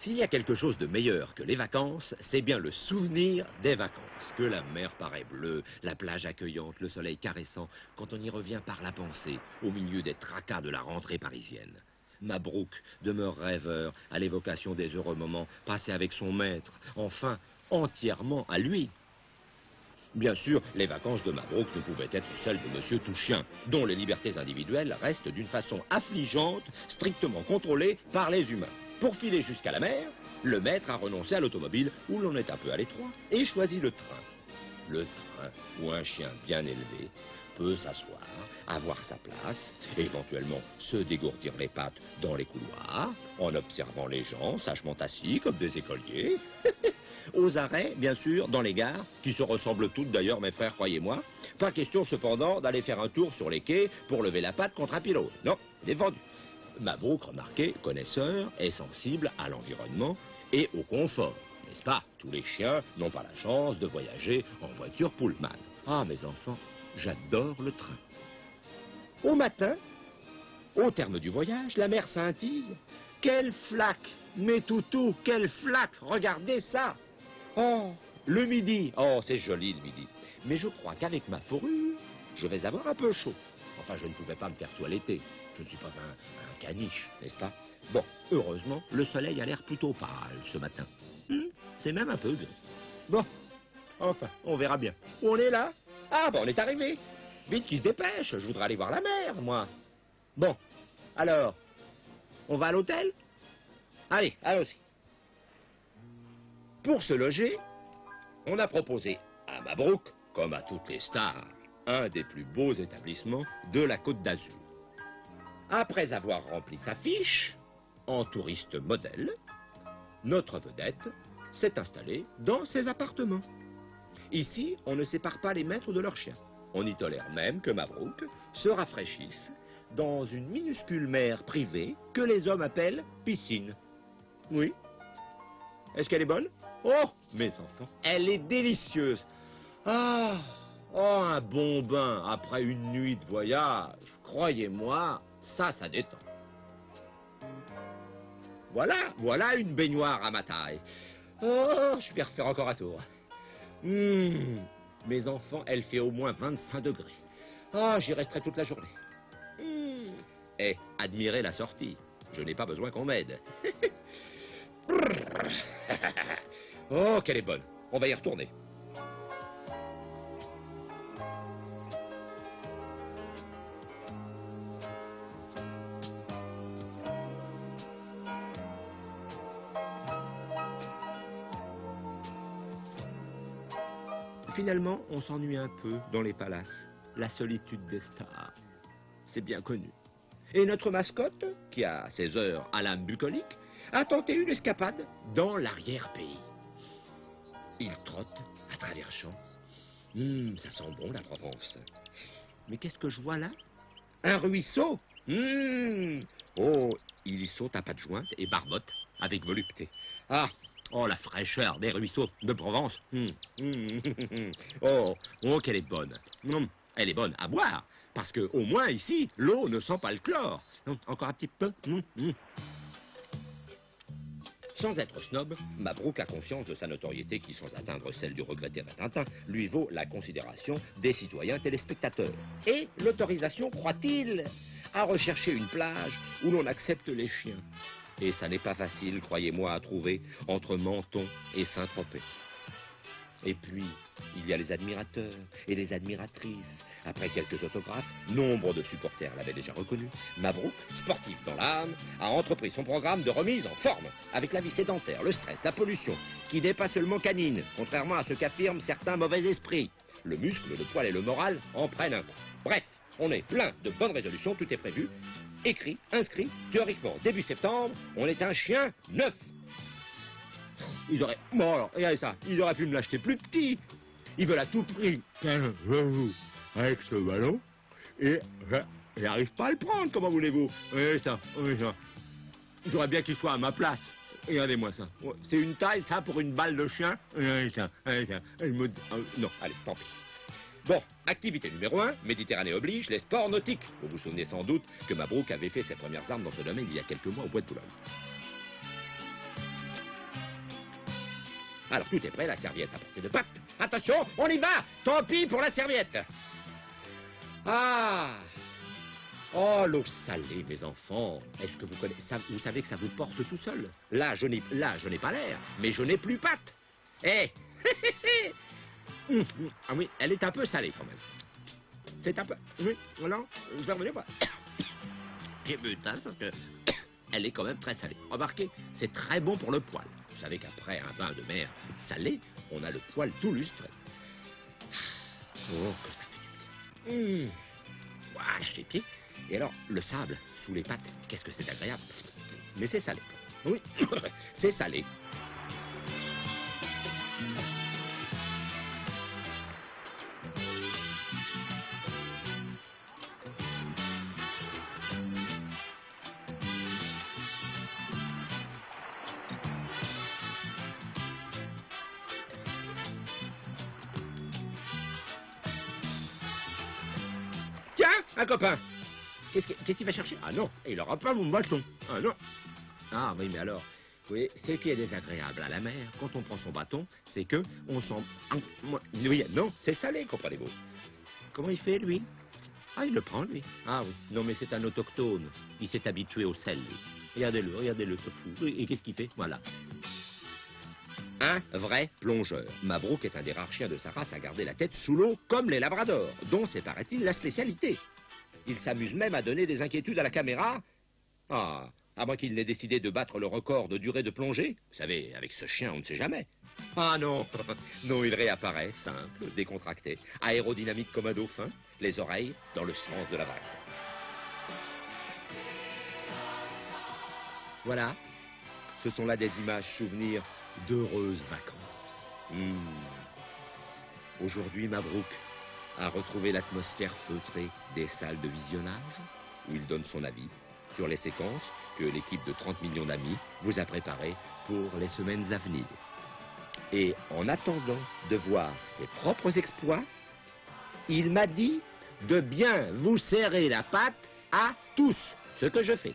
S'il y a quelque chose de meilleur que les vacances, c'est bien le souvenir des vacances. Que la mer paraît bleue, la plage accueillante, le soleil caressant, quand on y revient par la pensée, au milieu des tracas de la rentrée parisienne. Mabrouk demeure rêveur à l'évocation des heureux moments passés avec son maître, enfin entièrement à lui. Bien sûr, les vacances de Mabrouk ne pouvaient être celles de Monsieur Touchien, dont les libertés individuelles restent d'une façon affligeante, strictement contrôlées par les humains. Pour filer jusqu'à la mer, le maître a renoncé à l'automobile, où l'on est un peu à l'étroit, et choisit le train. Le train, où un chien bien élevé peut s'asseoir, avoir sa place, éventuellement se dégourdir les pattes dans les couloirs, en observant les gens sagement assis comme des écoliers. Aux arrêts, bien sûr, dans les gares, qui se ressemblent toutes d'ailleurs, mes frères, croyez-moi. Pas question cependant d'aller faire un tour sur les quais pour lever la patte contre un pilote. Non, défendu. Mabrouk, remarquez, connaisseur, est sensible à l'environnement et au confort. N'est-ce pas? Tous les chiens n'ont pas la chance de voyager en voiture Pullman. Ah, mes enfants, j'adore le train. Au matin, au terme du voyage, la mer scintille. Quelle flaque! Mes toutous, quelle flaque! Regardez ça! Oh, le midi! Oh, c'est joli le midi. Mais je crois qu'avec ma fourrure, je vais avoir un peu chaud. Enfin, je ne pouvais pas me faire toiletter. Je ne suis pas un caniche, n'est-ce pas? Bon, heureusement, le soleil a l'air plutôt pâle ce matin. C'est même un peu gris. Bon, enfin, on verra bien. On est là? Ah, bon, on est arrivé. Vite qu'il se dépêche, je voudrais aller voir la mer, moi. Bon, alors, on va à l'hôtel? Allez, allons-y. Pour se loger, on a proposé à Mabrouk, comme à toutes les stars, un des plus beaux établissements de la Côte d'Azur. Après avoir rempli sa fiche, en touriste modèle, notre vedette s'est installée dans ses appartements. Ici, on ne sépare pas les maîtres de leurs chiens. On y tolère même que Mabrouk se rafraîchisse dans une minuscule mer privée que les hommes appellent piscine. Oui. Est-ce qu'elle est bonne? Oh, mes enfants, elle est délicieuse. Ah, oh, un bon bain après une nuit de voyage, croyez-moi, ça détend. Voilà une baignoire à ma taille. Oh, je vais refaire encore un tour. Mes enfants, elle fait au moins 25 degrés. Ah, j'y resterai toute la journée. Et admirez la sortie. Je n'ai pas besoin qu'on m'aide. Oh, qu'elle est bonne. On va y retourner. Finalement, on s'ennuie un peu dans les palaces. La solitude des stars. C'est bien connu. Et notre mascotte, qui a ses heures à l'âme bucolique, a tenté une escapade dans l'arrière-pays. Il trotte à travers champs. Ça sent bon la Provence. Mais qu'est-ce que je vois là? Un ruisseau. Oh, il y saute à pattes jointes et barbotte avec volupté. Ah, oh, la fraîcheur des ruisseaux de Provence. Oh, qu'elle est bonne. Elle est bonne à boire, parce que au moins ici, l'eau ne sent pas le chlore. Encore un petit peu. Sans être snob, Mabrouk a conscience de sa notoriété qui, sans atteindre celle du regretté Rintintin, lui vaut la considération des citoyens téléspectateurs. Et l'autorisation, croit-il, à rechercher une plage où l'on accepte les chiens. Et ça n'est pas facile, croyez-moi, à trouver entre Menton et Saint-Tropez. Et puis, il y a les admirateurs et les admiratrices. Après quelques autographes, nombre de supporters l'avaient déjà reconnu. Mabrouk, sportif dans l'âme, a entrepris son programme de remise en forme, avec la vie sédentaire, le stress, la pollution, qui n'est pas seulement canine, contrairement à ce qu'affirment certains mauvais esprits. Le muscle, le poil et le moral en prennent un coup. Bref, on est plein de bonnes résolutions, tout est prévu. Écrit, inscrit, théoriquement, début septembre, on est un chien neuf. Ils auraient... Bon alors, regardez ça, ils auraient pu me l'acheter plus petit. Ils veulent à tout prix qu'un joue avec ce ballon et j'arrive pas à le prendre, comment voulez-vous? Oui, ça. J'aurais bien qu'il soit à ma place. Regardez-moi ça. C'est une taille, ça, pour une balle de chien. Regardez ça. Non, allez, tant pis. Bon, activité numéro 1, Méditerranée oblige, les sports nautiques. Vous vous souvenez sans doute que Mabrouk avait fait ses premières armes dans ce domaine il y a quelques mois au bois de Boulogne. Alors tout est prêt, la serviette à portée de patte. Attention, on y va. Tant pis pour la serviette. Ah. Oh, l'eau salée, mes enfants. Est-ce que vous connaissez ça? Vous savez que ça vous porte tout seul. Là, je n'ai pas l'air, mais je n'ai plus patte. Eh. Ah oui, elle est un peu salée quand même. C'est un peu... Oui, non, je vais revenir voir. J'ai bu une tasse parce que... Elle est quand même très salée. Remarquez, c'est très bon pour le poil. Vous savez qu'après un bain de mer salé, on a le poil tout lustré. Oh, que ça fait du bien. Voilà, j'ai pied. Et alors, le sable sous les pattes, qu'est-ce que c'est agréable. Mais c'est salé. Oui, c'est salé. Tiens, un copain. Qu'est-ce qu'il va chercher? Ah non, il n'aura pas mon bâton. Ah non. Ah oui, mais alors, vous voyez, ce qui est désagréable à la mer, quand on prend son bâton, c'est que on s'en... Oui, non, c'est salé, comprenez-vous. Comment il fait, lui? Ah, il le prend, lui. Ah oui. Non, mais c'est un autochtone. Il s'est habitué au sel, lui. Regardez-le, ce fou. Et qu'est-ce qu'il fait? Voilà. Un vrai plongeur. Mabrouk est un des rares chiens de sa race à garder la tête sous l'eau, comme les labradors, dont c'est, paraît-il, la spécialité. Il s'amuse même à donner des inquiétudes à la caméra. Ah, à moins qu'il n'ait décidé de battre le record de durée de plongée. Vous savez, avec ce chien, on ne sait jamais. Ah non, non, il réapparaît, simple, décontracté, aérodynamique comme un dauphin, les oreilles dans le sens de la vague. Voilà, ce sont là des images souvenirs d'heureuses vacances. Aujourd'hui, Mabrouk a retrouvé l'atmosphère feutrée des salles de visionnage, où il donne son avis sur les séquences que l'équipe de 30 millions d'amis vous a préparées pour les semaines à venir. Et en attendant de voir ses propres exploits, il m'a dit de bien vous serrer la patte à tous, ce que je fais.